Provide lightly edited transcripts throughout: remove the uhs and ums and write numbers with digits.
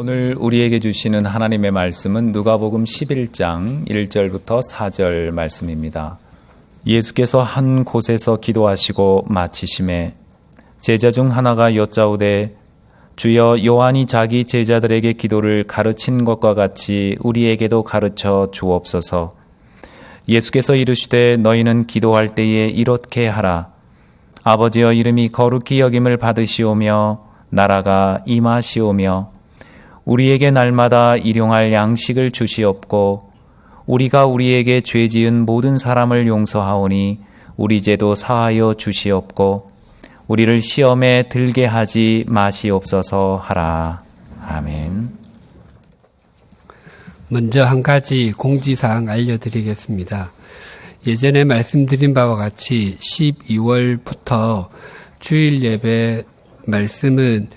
오늘 우리에게 주시는 하나님의 말씀은 누가복음 11장 1절부터 4절 말씀입니다. 예수께서 한 곳에서 기도하시고 마치심에 제자 중 하나가 여짜오되 주여 요한이 자기 제자들에게 기도를 가르친 것과 같이 우리에게도 가르쳐 주옵소서. 예수께서 이르시되 너희는 기도할 때에 이렇게 하라. 아버지여 이름이 거룩히 여김을 받으시오며 나라가 임하시오며 우리에게 날마다 일용할 양식을 주시옵고 우리가 우리에게 죄 지은 모든 사람을 용서하오니 우리 죄도 사하여 주시옵고 우리를 시험에 들게 하지 마시옵소서 하라. 아멘. 먼저 한 가지 공지사항 알려드리겠습니다. 예전에 말씀드린 바와 같이 12월부터 주일 예배 말씀은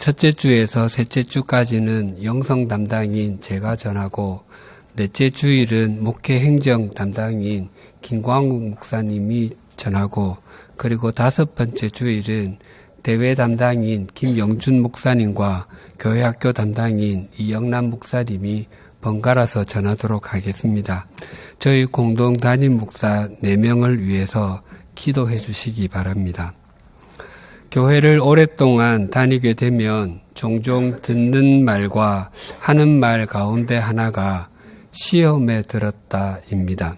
첫째 주에서 셋째 주까지는 영성 담당인 제가 전하고 넷째 주일은 목회 행정 담당인 김광욱 목사님이 전하고 그리고 다섯 번째 주일은 대외 담당인 김영준 목사님과 교회학교 담당인 이영남 목사님이 번갈아서 전하도록 하겠습니다. 저희 공동 담임 목사 4명을 위해서 기도해 주시기 바랍니다. 교회를 오랫동안 다니게 되면 종종 듣는 말과 하는 말 가운데 하나가 시험에 들었다입니다.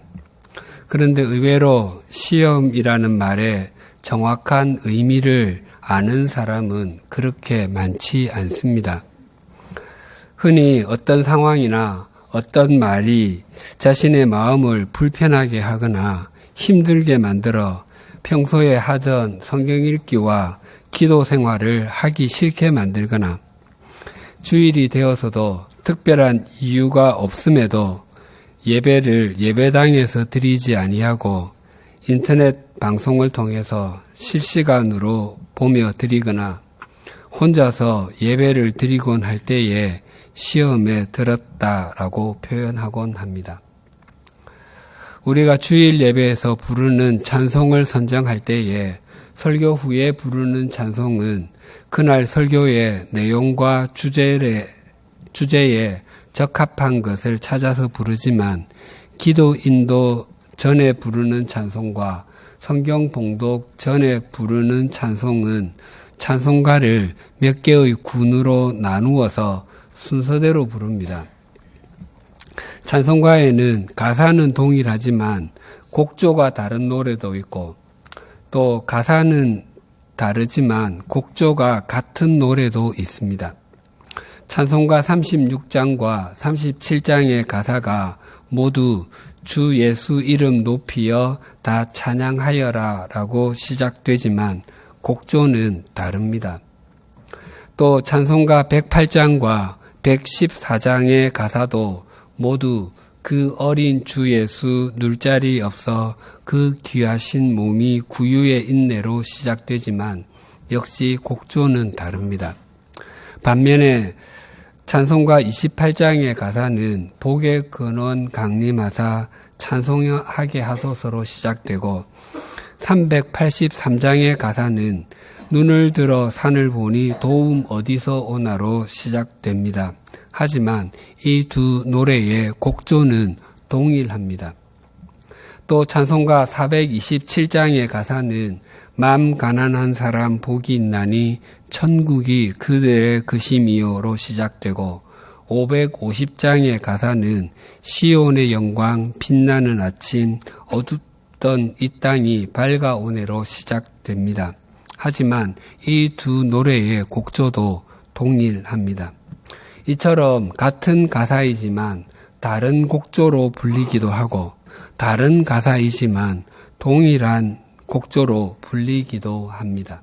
그런데 의외로 시험이라는 말의 정확한 의미를 아는 사람은 그렇게 많지 않습니다. 흔히 어떤 상황이나 어떤 말이 자신의 마음을 불편하게 하거나 힘들게 만들어 평소에 하던 성경 읽기와 기도 생활을 하기 싫게 만들거나 주일이 되어서도 특별한 이유가 없음에도 예배를 예배당에서 드리지 아니하고 인터넷 방송을 통해서 실시간으로 보며 드리거나 혼자서 예배를 드리곤 할 때에 시험에 들었다라고 표현하곤 합니다. 우리가 주일 예배에서 부르는 찬송을 선정할 때에 설교 후에 부르는 찬송은 그날 설교의 내용과 주제에 적합한 것을 찾아서 부르지만 기도 인도 전에 부르는 찬송과 성경 봉독 전에 부르는 찬송은 찬송가를 몇 개의 군으로 나누어서 순서대로 부릅니다. 찬송가에는 가사는 동일하지만 곡조가 다른 노래도 있고 또 가사는 다르지만 곡조가 같은 노래도 있습니다. 찬송가 36장과 37장의 가사가 모두 주 예수 이름 높이여 다 찬양하여라 라고 시작되지만 곡조는 다릅니다. 또 찬송가 108장과 114장의 가사도 모두 그 어린 주 예수 눌자리 없어 그 귀하신 몸이 구유의 인내로 시작되지만 역시 곡조는 다릅니다. 반면에 찬송가 28장의 가사는 복의 근원 강림하사 찬송하게 하소서로 시작되고 383장의 가사는 눈을 들어 산을 보니 도움 어디서 오나로 시작됩니다. 하지만 이 두 노래의 곡조는 동일합니다. 또 찬송가 427장의 가사는 맘 가난한 사람 복이 있나니 천국이 그들의 그심이요로 시작되고 550장의 가사는 시온의 영광 빛나는 아침 어둡던 이 땅이 밝아오네로 시작됩니다. 하지만 이 두 노래의 곡조도 동일합니다. 이처럼 같은 가사이지만 다른 곡조로 불리기도 하고 다른 가사이지만 동일한 곡조로 불리기도 합니다.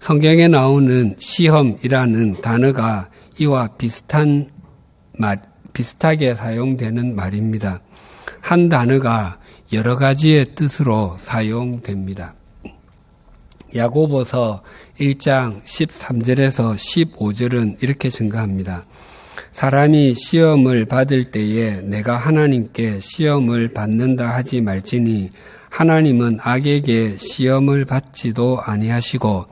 성경에 나오는 시험이라는 단어가 이와 비슷하게 사용되는 말입니다. 한 단어가 여러 가지의 뜻으로 사용됩니다. 야고보서 1장 13절에서 15절은 이렇게 증가합니다. 사람이 시험을 받을 때에 내가 하나님께 시험을 받는다 하지 말지니 하나님은 악에게 시험을 받지도 아니하시고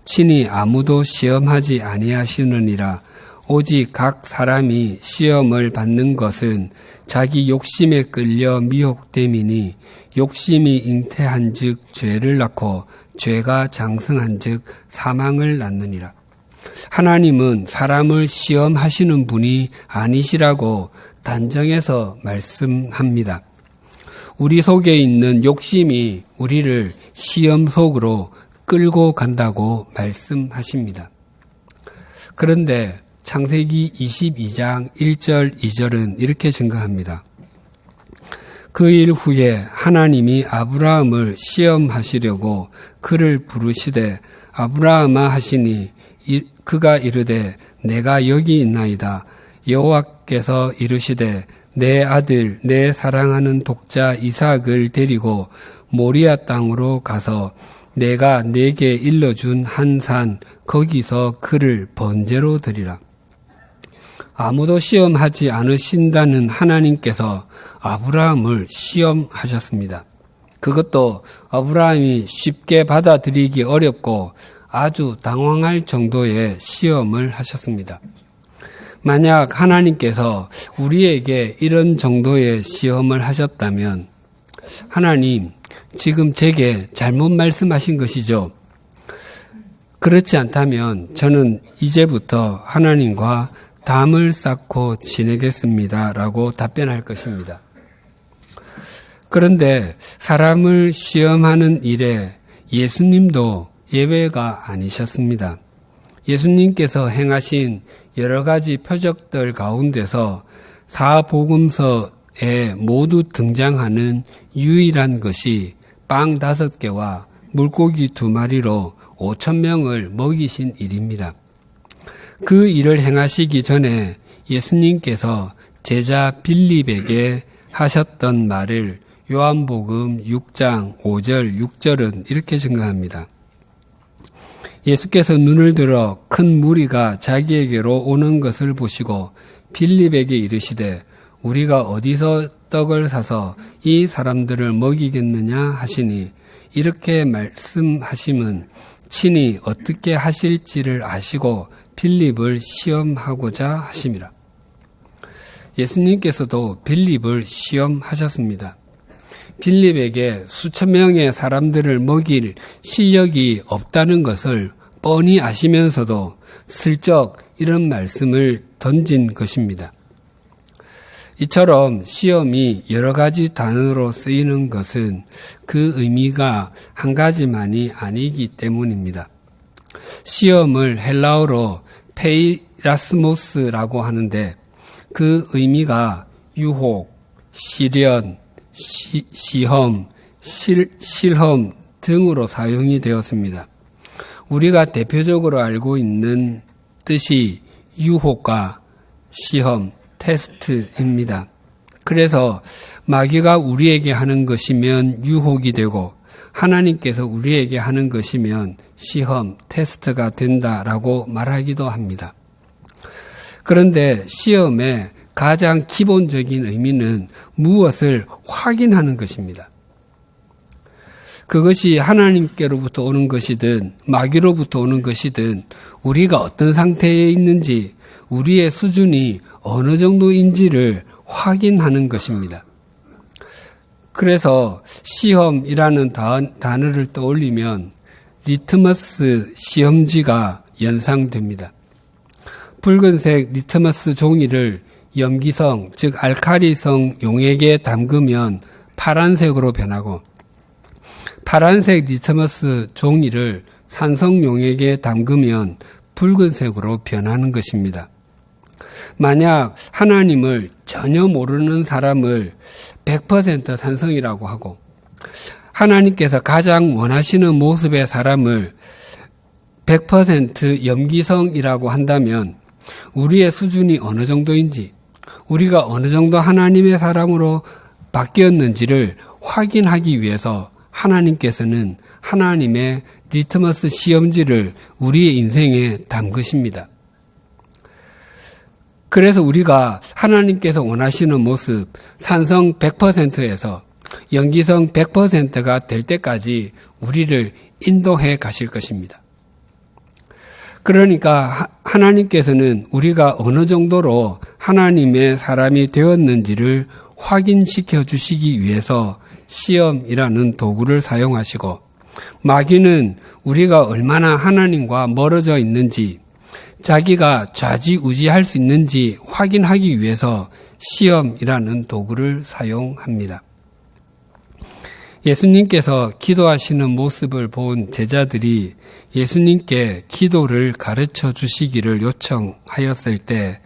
친히 아무도 시험하지 아니하시느니라. 오직 각 사람이 시험을 받는 것은 자기 욕심에 끌려 미혹됨이니 욕심이 잉태한즉 죄를 낳고 죄가 장성한즉 사망을 낳느니라. 하나님은 사람을 시험하시는 분이 아니시라고 단정해서 말씀합니다. 우리 속에 있는 욕심이 우리를 시험 속으로 끌고 간다고 말씀하십니다. 그런데 창세기 22장 1절 2절은 이렇게 증거합니다. 그 일 후에 하나님이 아브라함을 시험하시려고 그를 부르시되 아브라함아 하시니 그가 이르되 내가 여기 있나이다. 여호와께서 이르시되 내 아들 내 사랑하는 독자 이삭을 데리고 모리아 땅으로 가서 내가 네게 일러준 한 산 거기서 그를 번제로 드리라. 아무도 시험하지 않으신다는 하나님께서 아브라함을 시험하셨습니다. 그것도 아브라함이 쉽게 받아들이기 어렵고 아주 당황할 정도의 시험을 하셨습니다. 만약 하나님께서 우리에게 이런 정도의 시험을 하셨다면 하나님, 지금 제게 잘못 말씀하신 것이죠. 그렇지 않다면 저는 이제부터 하나님과 담을 쌓고 지내겠습니다. 라고 답변할 것입니다. 그런데 사람을 시험하는 일에 예수님도 예외가 아니셨습니다. 예수님께서 행하신 여러 가지 표적들 가운데서 사복음서에 모두 등장하는 유일한 것이 빵 5개와 물고기 2마리로 5,000명을 먹이신 일입니다. 그 일을 행하시기 전에 예수님께서 제자 빌립에게 하셨던 말을 요한복음 6장 5절 6절은 이렇게 증거합니다. 예수께서 눈을 들어 큰 무리가 자기에게로 오는 것을 보시고 빌립에게 이르시되 우리가 어디서 떡을 사서 이 사람들을 먹이겠느냐 하시니 이렇게 말씀하심은 친히 어떻게 하실지를 아시고 빌립을 시험하고자 하심이라. 예수님께서도 빌립을 시험하셨습니다. 빌립에게 수천 명의 사람들을 먹일 실력이 없다는 것을 뻔히 아시면서도 슬쩍 이런 말씀을 던진 것입니다. 이처럼 시험이 여러 가지 단어로 쓰이는 것은 그 의미가 한 가지만이 아니기 때문입니다. 시험을 헬라어로 페이라스모스라고 하는데 그 의미가 유혹, 시련, 시험, 실험 등으로 사용이 되었습니다. 우리가 대표적으로 알고 있는 뜻이 유혹과 시험, 테스트입니다. 그래서 마귀가 우리에게 하는 것이면 유혹이 되고 하나님께서 우리에게 하는 것이면 시험, 테스트가 된다라고 말하기도 합니다. 그런데 시험의 가장 기본적인 의미는 무엇을 확인하는 것입니다. 그것이 하나님께로부터 오는 것이든 마귀로부터 오는 것이든 우리가 어떤 상태에 있는지 우리의 수준이 어느 정도인지를 확인하는 것입니다. 그래서 시험이라는 단어를 떠올리면 리트머스 시험지가 연상됩니다. 붉은색 리트머스 종이를 염기성, 즉 알칼리성 용액에 담그면 파란색으로 변하고 파란색 리트머스 종이를 산성 용액에 담그면 붉은색으로 변하는 것입니다. 만약 하나님을 전혀 모르는 사람을 100% 산성이라고 하고 하나님께서 가장 원하시는 모습의 사람을 100% 염기성이라고 한다면 우리의 수준이 어느 정도인지 우리가 어느 정도 하나님의 사람으로 바뀌었는지를 확인하기 위해서 하나님께서는 하나님의 리트머스 시험지를 우리의 인생에 담그십니다. 그래서 우리가 하나님께서 원하시는 모습, 산성 100%에서 연기성 100%가 될 때까지 우리를 인도해 가실 것입니다. 그러니까 하나님께서는 우리가 어느 정도로 하나님의 사람이 되었는지를 확인시켜 주시기 위해서 시험이라는 도구를 사용하시고, 마귀는 우리가 얼마나 하나님과 멀어져 있는지, 자기가 좌지우지할 수 있는지 확인하기 위해서 시험이라는 도구를 사용합니다. 예수님께서 기도하시는 모습을 본 제자들이 예수님께 기도를 가르쳐 주시기를 요청하였을 때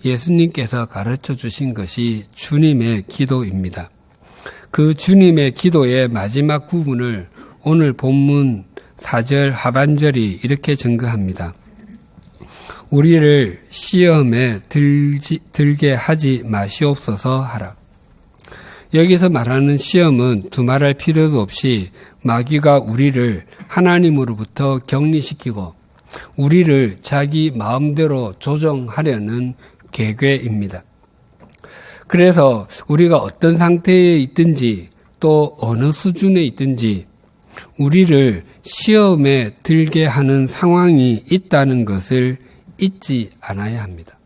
예수님께서 가르쳐 주신 것이 주님의 기도입니다. 그 주님의 기도의 마지막 부분을 오늘 본문 4절 하반절이 이렇게 증거합니다. 우리를 시험에 들게 하지 마시옵소서 하라. 여기서 말하는 시험은 두말할 필요도 없이 마귀가 우리를 하나님으로부터 격리시키고 우리를 자기 마음대로 조정하려는 계획입니다. 그래서 우리가 어떤 상태에 있든지 또 어느 수준에 있든지 우리를 시험에 들게 하는 상황이 있다는 것을 잊지 않아야 합니다.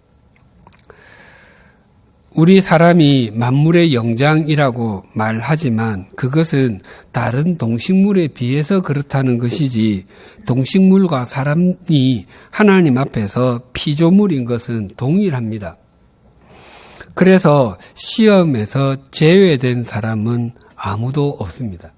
우리 사람이 만물의 영장이라고 말하지만 그것은 다른 동식물에 비해서 그렇다는 것이지, 동식물과 사람이 하나님 앞에서 피조물인 것은 동일합니다. 그래서 시험에서 제외된 사람은 아무도 없습니다.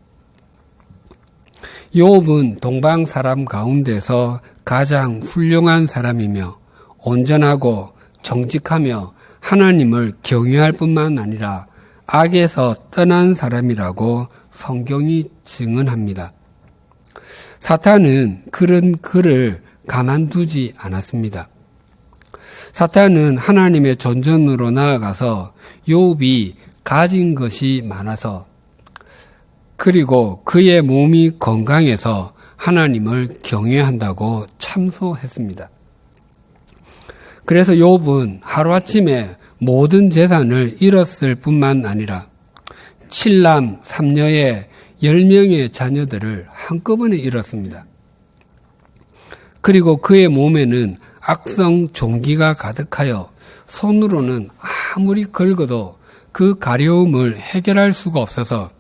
욥은 동방 사람 가운데서 가장 훌륭한 사람이며 온전하고 정직하며 하나님을 경외할 뿐만 아니라 악에서 떠난 사람이라고 성경이 증언합니다. 사탄은 그런 그를 가만두지 않았습니다. 사탄은 하나님의 존전으로 나아가서 욥이 가진 것이 많아서 그리고 그의 몸이 건강해서 하나님을 경외한다고 참소했습니다. 그래서 욥은 하루아침에 모든 재산을 잃었을 뿐만 아니라 7남 3녀의 10명의 자녀들을 한꺼번에 잃었습니다. 그리고 그의 몸에는 악성 종기가 가득하여 손으로는 아무리 긁어도 그 가려움을 해결할 수가 없어서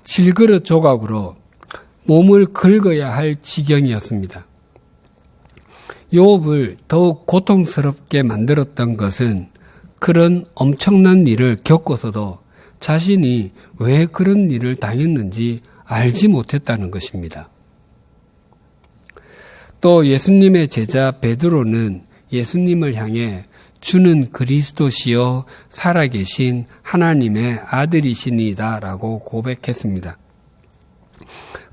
질그릇 조각으로 몸을 긁어야 할 지경이었습니다. 욥을 더욱 고통스럽게 만들었던 것은 그런 엄청난 일을 겪고서도 자신이 왜 그런 일을 당했는지 알지 못했다는 것입니다. 또 예수님의 제자 베드로는 예수님을 향해 주는 그리스도시요 살아계신 하나님의 아들이시니이다 라고 고백했습니다.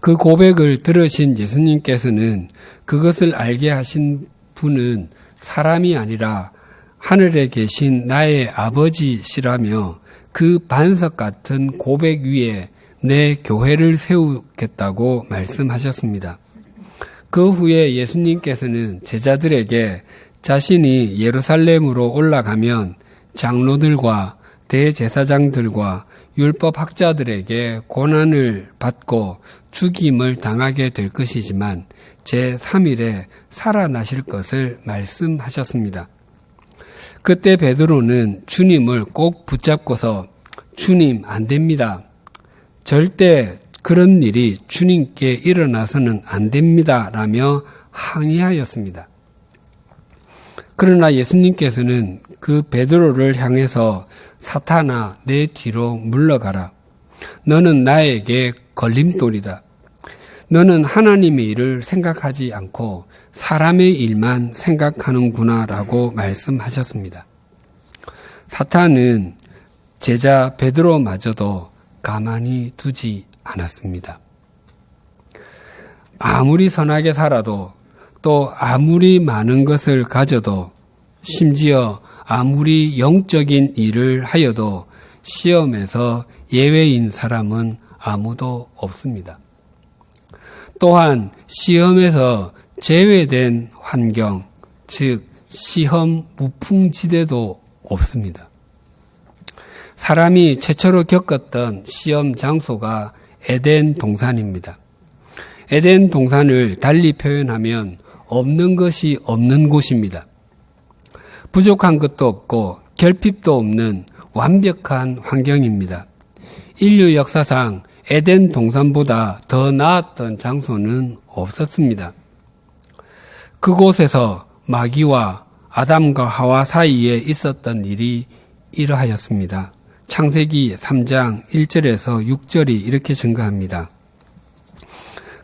그 고백을 들으신 예수님께서는 그것을 알게 하신 분은 사람이 아니라 하늘에 계신 나의 아버지시라며 그 반석 같은 고백 위에 내 교회를 세우겠다고 말씀하셨습니다. 그 후에 예수님께서는 제자들에게 자신이 예루살렘으로 올라가면 장로들과 대제사장들과 율법학자들에게 고난을 받고 죽임을 당하게 될 것이지만 제3일에 살아나실 것을 말씀하셨습니다. 그때 베드로는 주님을 꼭 붙잡고서 주님 안 됩니다. 절대 그런 일이 주님께 일어나서는 안 됩니다. 라며 항의하였습니다. 그러나 예수님께서는 그 베드로를 향해서 사탄아 내 뒤로 물러가라. 너는 나에게 걸림돌이다. 너는 하나님의 일을 생각하지 않고 사람의 일만 생각하는구나 라고 말씀하셨습니다. 사탄은 제자 베드로마저도 가만히 두지 않았습니다. 아무리 선하게 살아도 또 아무리 많은 것을 가져도 심지어 아무리 영적인 일을 하여도 시험에서 예외인 사람은 아무도 없습니다. 또한 시험에서 제외된 환경, 즉 시험 무풍지대도 없습니다. 사람이 최초로 겪었던 시험 장소가 에덴 동산입니다. 에덴 동산을 달리 표현하면 없는 것이 없는 곳입니다. 부족한 것도 없고 결핍도 없는 완벽한 환경입니다. 인류 역사상 에덴 동산보다 더 나았던 장소는 없었습니다. 그곳에서 마귀와 아담과 하와 사이에 있었던 일이 이러하였습니다. 창세기 3장 1절에서 6절이 이렇게 증거합니다.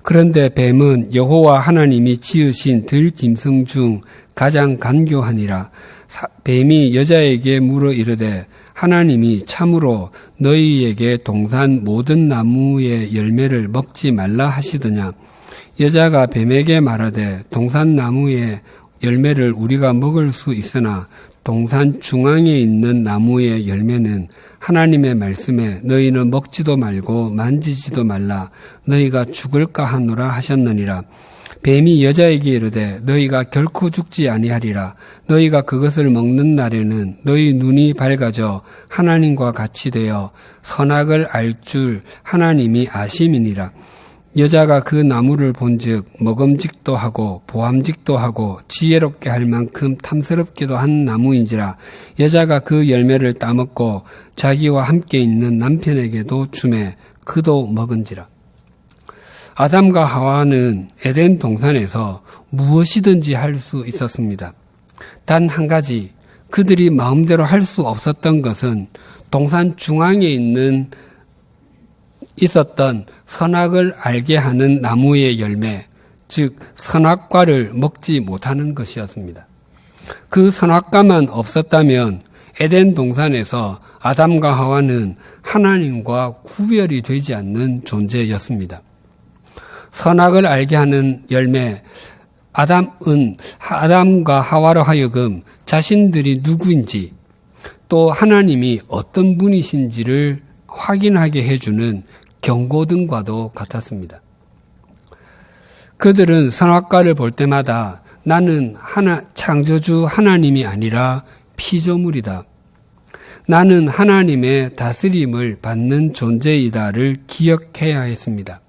그런데 뱀은 여호와 하나님이 지으신 들짐승 중 가장 간교하니라. 뱀이 여자에게 물어 이르되 하나님이 참으로 너희에게 동산 모든 나무의 열매를 먹지 말라 하시더냐. 여자가 뱀에게 말하되 동산 나무의 열매를 우리가 먹을 수 있으나 동산 중앙에 있는 나무의 열매는 하나님의 말씀에 너희는 먹지도 말고 만지지도 말라 너희가 죽을까 하노라 하셨느니라. 뱀이 여자에게 이르되 너희가 결코 죽지 아니하리라. 너희가 그것을 먹는 날에는 너희 눈이 밝아져 하나님과 같이 되어 선악을 알 줄 하나님이 아심이니라. 여자가 그 나무를 본즉 먹음직도 하고 보암직도 하고 지혜롭게 할 만큼 탐스럽기도 한 나무인지라. 여자가 그 열매를 따먹고 자기와 함께 있는 남편에게도 주매 그도 먹은지라. 아담과 하와는 에덴 동산에서 무엇이든지 할 수 있었습니다. 단 한 가지 그들이 마음대로 할 수 없었던 것은 동산 중앙에 있었던 선악을 알게 하는 나무의 열매, 즉 선악과를 먹지 못하는 것이었습니다. 그 선악과만 없었다면 에덴 동산에서 아담과 하와는 하나님과 구별이 되지 않는 존재였습니다. 선악을 알게 하는 열매, 아담과 하와로 하여금 자신들이 누구인지 또 하나님이 어떤 분이신지를 확인하게 해주는 경고등과도 같았습니다. 그들은 선악과를 볼 때마다 나는 창조주 하나님이 아니라 피조물이다. 나는 하나님의 다스림을 받는 존재이다를 기억해야 했습니다.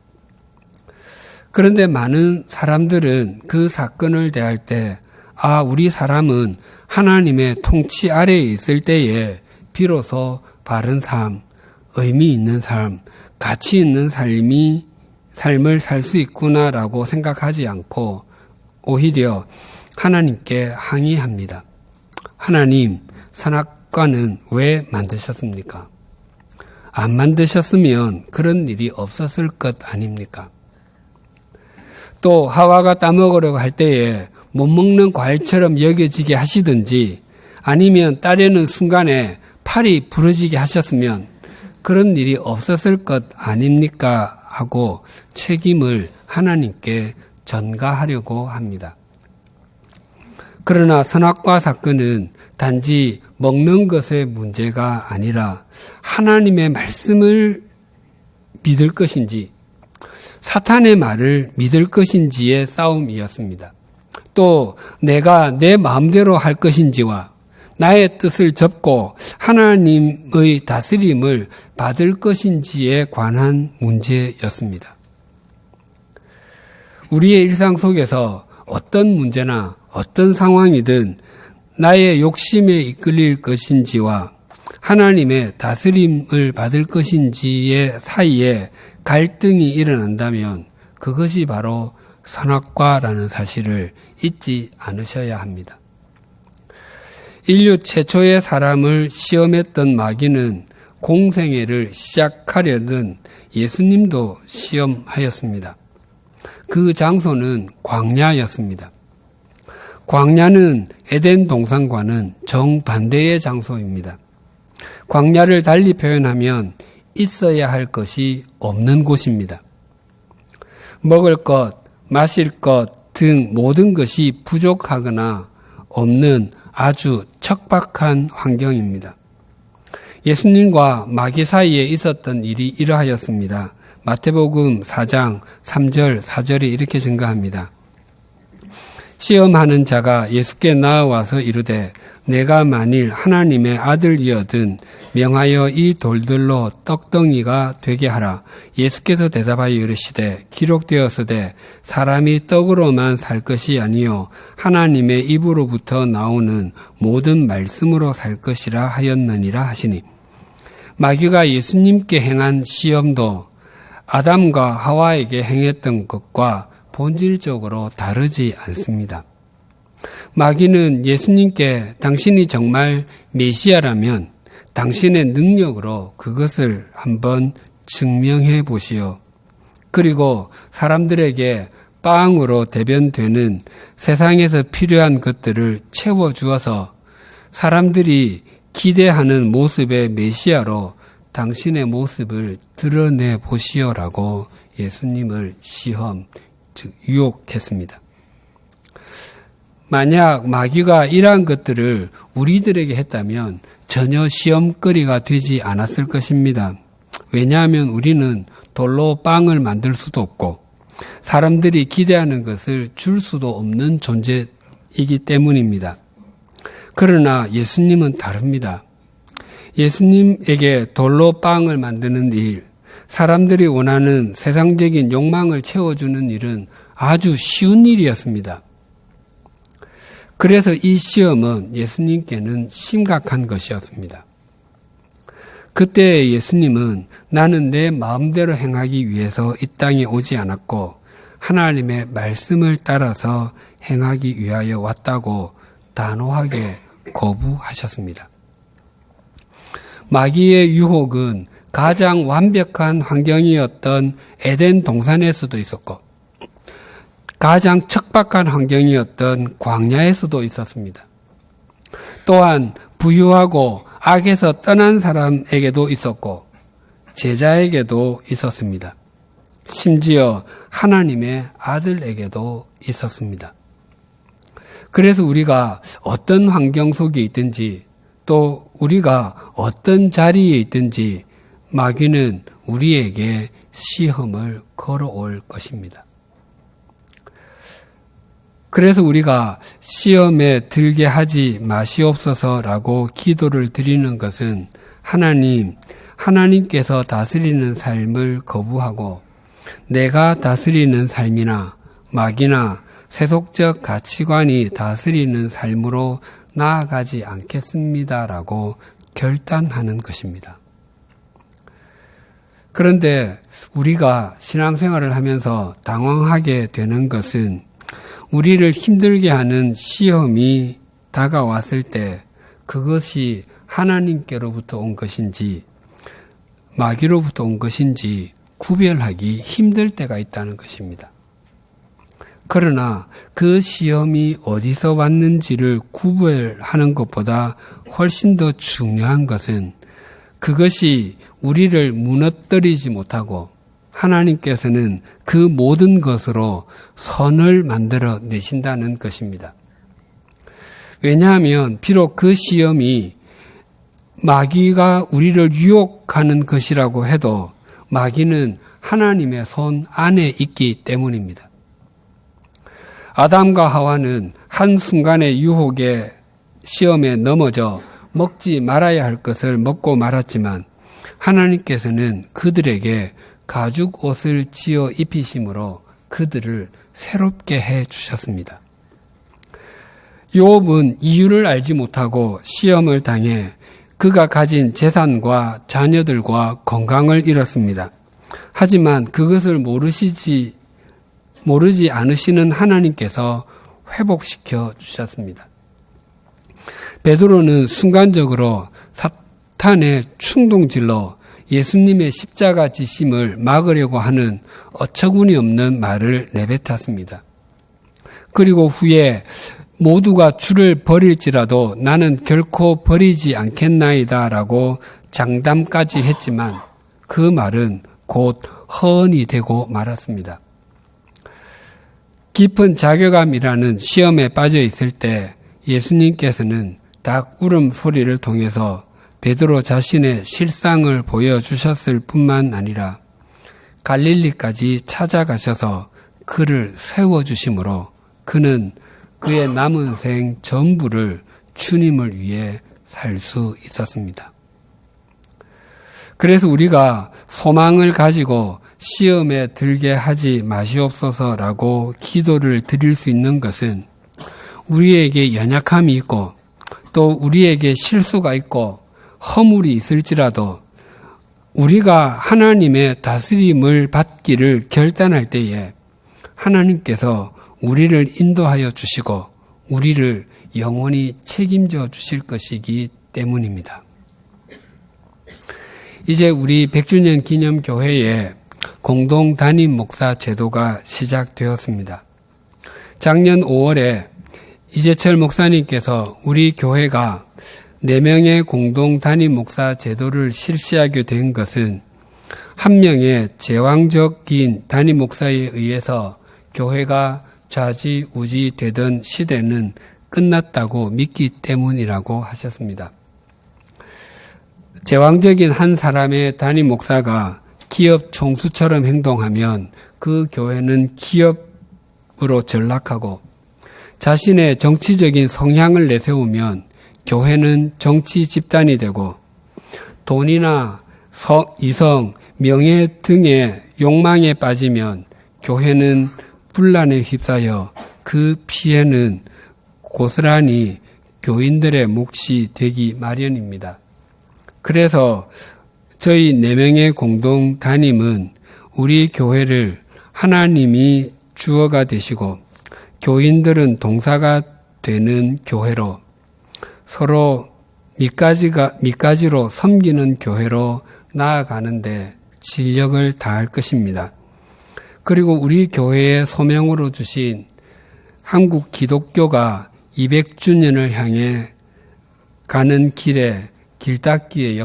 그런데 많은 사람들은 그 사건을 대할 때, 우리 사람은 하나님의 통치 아래에 있을 때에 비로소 바른 삶, 의미 있는 삶, 가치 있는 삶을 살 수 있구나라고 생각하지 않고 오히려 하나님께 항의합니다. 하나님, 선악과는 왜 만드셨습니까? 안 만드셨으면 그런 일이 없었을 것 아닙니까? 또 하와가 따먹으려고 할 때에 못 먹는 과일처럼 여겨지게 하시든지 아니면 따려는 순간에 팔이 부러지게 하셨으면 그런 일이 없었을 것 아닙니까? 하고 책임을 하나님께 전가하려고 합니다. 그러나 선악과 사건은 단지 먹는 것의 문제가 아니라 하나님의 말씀을 믿을 것인지 사탄의 말을 믿을 것인지의 싸움이었습니다. 또 내가 내 마음대로 할 것인지와 나의 뜻을 접고 하나님의 다스림을 받을 것인지에 관한 문제였습니다. 우리의 일상 속에서 어떤 문제나 어떤 상황이든 나의 욕심에 이끌릴 것인지와 하나님의 다스림을 받을 것인지의 사이에 갈등이 일어난다면 그것이 바로 선악과라는 사실을 잊지 않으셔야 합니다. 인류 최초의 사람을 시험했던 마귀는 공생애를 시작하려던 예수님도 시험하였습니다. 그 장소는 광야였습니다. 광야는 에덴 동산과는 정반대의 장소입니다. 광야를 달리 표현하면 있어야 할 것이 없는 곳입니다. 먹을 것, 마실 것 등 모든 것이 부족하거나 없는 아주 척박한 환경입니다. 예수님과 마귀 사이에 있었던 일이 이러하였습니다. 마태복음 4장 3절 4절이 이렇게 증가합니다. 시험하는 자가 예수께 나아와서 이르되 내가 만일 하나님의 아들이어든 명하여 이 돌들로 떡덩이가 되게 하라. 예수께서 대답하여 이르시되 기록되었으되 사람이 떡으로만 살 것이 아니요 하나님의 입으로부터 나오는 모든 말씀으로 살 것이라 하였느니라 하시니, 마귀가 예수님께 행한 시험도 아담과 하와에게 행했던 것과 본질적으로 다르지 않습니다. 마귀는 예수님께 당신이 정말 메시아라면 당신의 능력으로 그것을 한번 증명해 보시오. 그리고 사람들에게 빵으로 대변되는 세상에서 필요한 것들을 채워주어서 사람들이 기대하는 모습의 메시아로 당신의 모습을 드러내 보시오라고 예수님을 시험, 즉 유혹했습니다. 만약 마귀가 이러한 것들을 우리들에게 했다면 전혀 시험거리가 되지 않았을 것입니다. 왜냐하면 우리는 돌로 빵을 만들 수도 없고 사람들이 기대하는 것을 줄 수도 없는 존재이기 때문입니다. 그러나 예수님은 다릅니다. 예수님에게 돌로 빵을 만드는 일, 사람들이 원하는 세상적인 욕망을 채워주는 일은 아주 쉬운 일이었습니다. 그래서 이 시험은 예수님께는 심각한 것이었습니다. 그때 예수님은 나는 내 마음대로 행하기 위해서 이 땅에 오지 않았고 하나님의 말씀을 따라서 행하기 위하여 왔다고 단호하게 거부하셨습니다. 마귀의 유혹은 가장 완벽한 환경이었던 에덴 동산에서도 있었고 가장 척박한 환경이었던 광야에서도 있었습니다. 또한 부유하고 악에서 떠난 사람에게도 있었고 제자에게도 있었습니다. 심지어 하나님의 아들에게도 있었습니다. 그래서 우리가 어떤 환경 속에 있든지 또 우리가 어떤 자리에 있든지 마귀는 우리에게 시험을 걸어올 것입니다. 그래서 우리가 시험에 들게 하지 마시옵소서라고 기도를 드리는 것은 하나님께서 다스리는 삶을 거부하고 내가 다스리는 삶이나 마귀나 세속적 가치관이 다스리는 삶으로 나아가지 않겠습니다라고 결단하는 것입니다. 그런데 우리가 신앙생활을 하면서 당황하게 되는 것은 우리를 힘들게 하는 시험이 다가왔을 때 그것이 하나님께로부터 온 것인지 마귀로부터 온 것인지 구별하기 힘들 때가 있다는 것입니다. 그러나 그 시험이 어디서 왔는지를 구별하는 것보다 훨씬 더 중요한 것은 그것이 우리를 무너뜨리지 못하고 하나님께서는 그 모든 것으로 선을 만들어 내신다는 것입니다. 왜냐하면 비록 그 시험이 마귀가 우리를 유혹하는 것이라고 해도 마귀는 하나님의 손 안에 있기 때문입니다. 아담과 하와는 한순간의 유혹의 시험에 넘어져 먹지 말아야 할 것을 먹고 말았지만 하나님께서는 그들에게 가죽 옷을 지어 입히심으로 그들을 새롭게 해 주셨습니다. 욥은 이유를 알지 못하고 시험을 당해 그가 가진 재산과 자녀들과 건강을 잃었습니다. 하지만 그것을 모르지 않으시는 하나님께서 회복시켜 주셨습니다. 베드로는 순간적으로 사탄의 충동질로 예수님의 십자가 지심을 막으려고 하는 어처구니 없는 말을 내뱉었습니다. 그리고 후에 모두가 주를 버릴지라도 나는 결코 버리지 않겠나이다 라고 장담까지 했지만 그 말은 곧 허언이 되고 말았습니다. 깊은 자괴감이라는 시험에 빠져 있을 때 예수님께서는 닭 울음 소리를 통해서 베드로 자신의 실상을 보여주셨을 뿐만 아니라 갈릴리까지 찾아가셔서 그를 세워주심으로 그는 그의 남은 생 전부를 주님을 위해 살 수 있었습니다. 그래서 우리가 소망을 가지고 시험에 들게 하지 마시옵소서라고 기도를 드릴 수 있는 것은 우리에게 연약함이 있고 또 우리에게 실수가 있고 허물이 있을지라도 우리가 하나님의 다스림을 받기를 결단할 때에 하나님께서 우리를 인도하여 주시고 우리를 영원히 책임져 주실 것이기 때문입니다. 이제 우리 100주년 기념교회에 공동 담임 목사 제도가 시작되었습니다. 작년 5월에 이재철 목사님께서 우리 교회가 4명의 공동 담임 목사 제도를 실시하게 된 것은 한 명의 제왕적인 담임 목사에 의해서 교회가 좌지우지 되던 시대는 끝났다고 믿기 때문이라고 하셨습니다. 제왕적인 한 사람의 담임 목사가 기업 총수처럼 행동하면 그 교회는 기업으로 전락하고 자신의 정치적인 성향을 내세우면 교회는 정치 집단이 되고 돈이나 이성, 명예 등의 욕망에 빠지면 교회는 분란에 휩싸여 그 피해는 고스란히 교인들의 몫이 되기 마련입니다. 그래서 저희 4명의 공동 담임은 우리 교회를 하나님이 주어가 되시고 교인들은 동사가 되는 교회로 서로 밑가지로 섬기는 교회로 나아가는데 진력을 다할 것입니다. 그리고 우리 교회의 소명으로 주신 한국 기독교가 200주년을 향해 가는 길에 길닦기의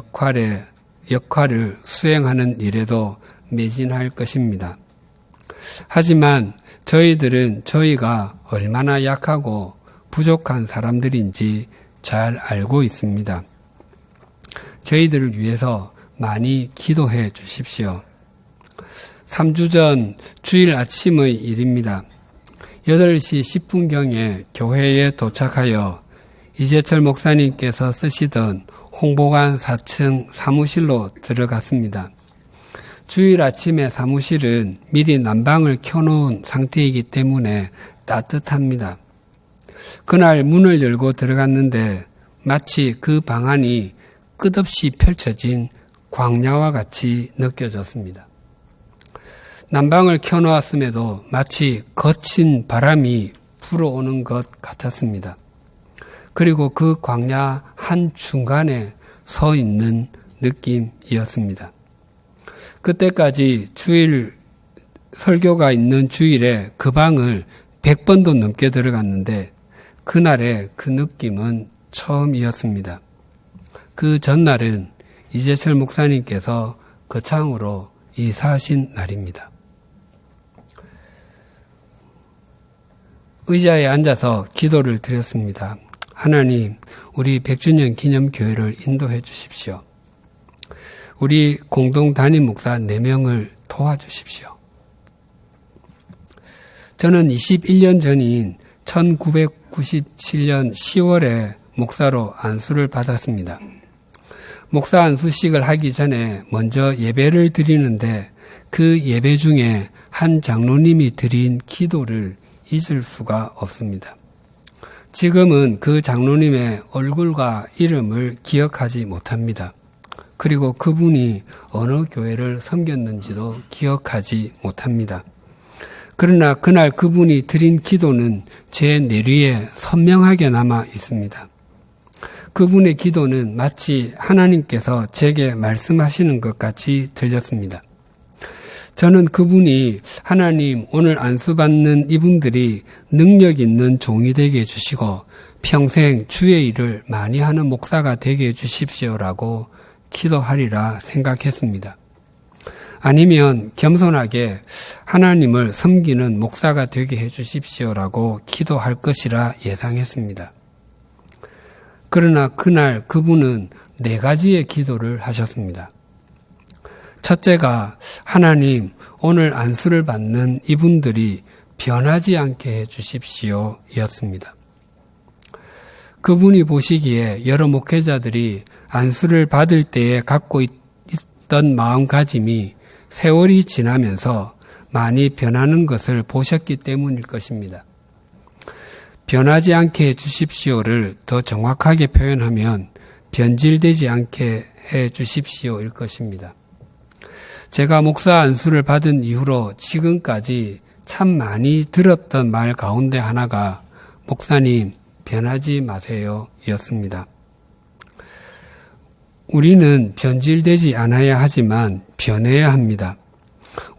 역할을 수행하는 일에도 매진할 것입니다. 하지만 저희들은 저희가 얼마나 약하고 부족한 사람들인지 잘 알고 있습니다. 저희들을 위해서 많이 기도해 주십시오. 3주 전 주일 아침의 일입니다. 8시 10분경에 교회에 도착하여 이재철 목사님께서 쓰시던 홍보관 4층 사무실로 들어갔습니다. 주일 아침에 사무실은 미리 난방을 켜놓은 상태이기 때문에 따뜻합니다. 그날 문을 열고 들어갔는데 마치 그 방안이 끝없이 펼쳐진 광야와 같이 느껴졌습니다. 난방을 켜놓았음에도 마치 거친 바람이 불어오는 것 같았습니다. 그리고 그 광야 한중간에 서 있는 느낌이었습니다. 그때까지 주일 설교가 있는 주일에 그 방을 100번도 넘게 들어갔는데 그날의 그 느낌은 처음이었습니다. 그 전날은 이재철 목사님께서 거창으로 이사하신 날입니다. 의자에 앉아서 기도를 드렸습니다. 하나님, 우리 100주년 기념교회를 인도해 주십시오. 우리 공동 담임 목사 4명을 도와주십시오. 저는 21년 전인 1997년 10월에 목사로 안수를 받았습니다. 목사 안수식을 하기 전에 먼저 예배를 드리는데 그 예배 중에 한 장로님이 드린 기도를 잊을 수가 없습니다. 지금은 그 장로님의 얼굴과 이름을 기억하지 못합니다. 그리고 그분이 어느 교회를 섬겼는지도 기억하지 못합니다. 그러나 그날 그분이 드린 기도는 제 뇌리에 선명하게 남아 있습니다. 그분의 기도는 마치 하나님께서 제게 말씀하시는 것 같이 들렸습니다. 저는 그분이 하나님 오늘 안수받는 이분들이 능력 있는 종이 되게 해주시고 평생 주의 일을 많이 하는 목사가 되게 해주십시오라고 기도하리라 생각했습니다. 아니면 겸손하게 하나님을 섬기는 목사가 되게 해주십시오라고 기도할 것이라 예상했습니다. 그러나 그날 그분은 4가지의 기도를 하셨습니다. 첫째가 하나님 오늘 안수를 받는 이분들이 변하지 않게 해주십시오 였습니다. 그분이 보시기에 여러 목회자들이 안수를 받을 때에 갖고 있던 마음가짐이 세월이 지나면서 많이 변하는 것을 보셨기 때문일 것입니다. 변하지 않게 해주십시오를 더 정확하게 표현하면 변질되지 않게 해주십시오일 것입니다. 제가 목사 안수를 받은 이후로 지금까지 참 많이 들었던 말 가운데 하나가 목사님 변하지 마세요 였습니다. 우리는 변질되지 않아야 하지만 변해야 합니다.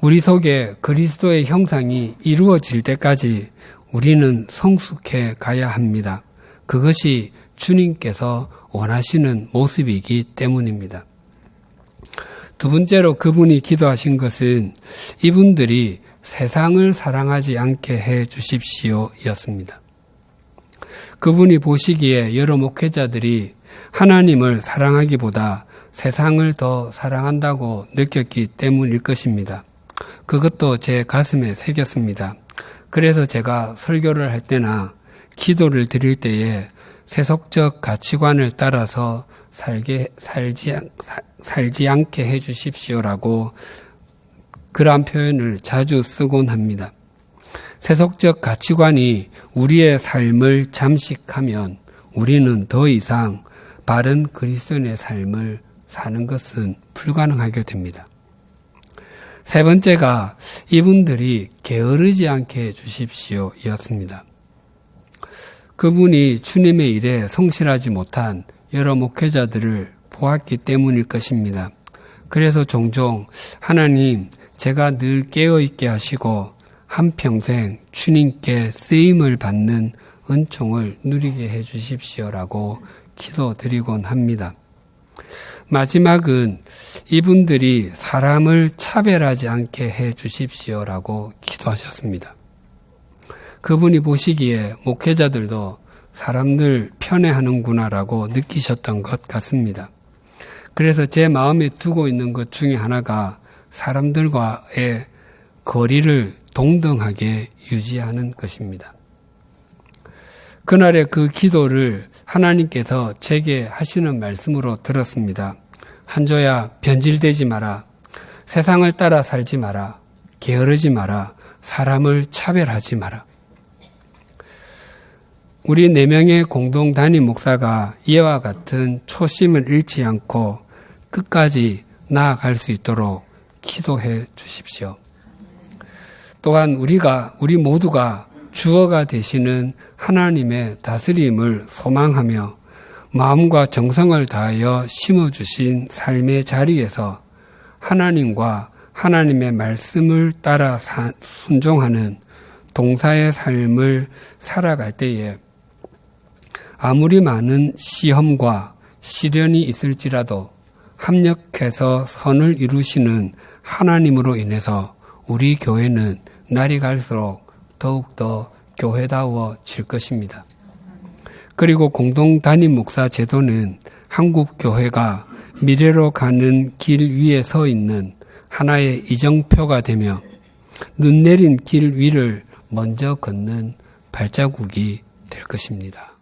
우리 속에 그리스도의 형상이 이루어질 때까지 우리는 성숙해 가야 합니다. 그것이 주님께서 원하시는 모습이기 때문입니다. 두 번째로 그분이 기도하신 것은 이분들이 세상을 사랑하지 않게 해 주십시오 였습니다. 그분이 보시기에 여러 목회자들이 하나님을 사랑하기보다 세상을 더 사랑한다고 느꼈기 때문일 것입니다. 그것도 제 가슴에 새겼습니다. 그래서 제가 설교를 할 때나 기도를 드릴 때에 세속적 가치관을 따라서 살지 않게 해 주십시오라고 그러한 표현을 자주 쓰곤 합니다. 세속적 가치관이 우리의 삶을 잠식하면 우리는 더 이상 바른 그리스도인의 삶을 사는 것은 불가능하게 됩니다. 세 번째가 이분들이 게으르지 않게 해주십시오 였습니다. 그분이 주님의 일에 성실하지 못한 여러 목회자들을 보았기 때문일 것입니다. 그래서 종종 하나님 제가 늘 깨어있게 하시고 한평생 주님께 쓰임을 받는 은총을 누리게 해주십시오라고 기도드리곤 합니다. 마지막은 이분들이 사람을 차별하지 않게 해주십시오라고 기도하셨습니다. 그분이 보시기에 목회자들도 사람들 편애하는구나라고 느끼셨던 것 같습니다. 그래서 제 마음에 두고 있는 것 중에 하나가 사람들과의 거리를 동등하게 유지하는 것입니다. 그날의 그 기도를 하나님께서 제게 하시는 말씀으로 들었습니다. 한조야 변질되지 마라. 세상을 따라 살지 마라. 게으르지 마라. 사람을 차별하지 마라. 우리 4명의 공동 담임 목사가 이와 같은 초심을 잃지 않고 끝까지 나아갈 수 있도록 기도해 주십시오. 또한 우리 모두가 주어가 되시는 하나님의 다스림을 소망하며 마음과 정성을 다하여 심어주신 삶의 자리에서 하나님과 하나님의 말씀을 따라 순종하는 동사의 삶을 살아갈 때에 아무리 많은 시험과 시련이 있을지라도 합력해서 선을 이루시는 하나님으로 인해서 우리 교회는 날이 갈수록 더욱더 교회다워질 것입니다. 그리고 공동 담임 목사 제도는 한국 교회가 미래로 가는 길 위에 서 있는 하나의 이정표가 되며 눈 내린 길 위를 먼저 걷는 발자국이 될 것입니다.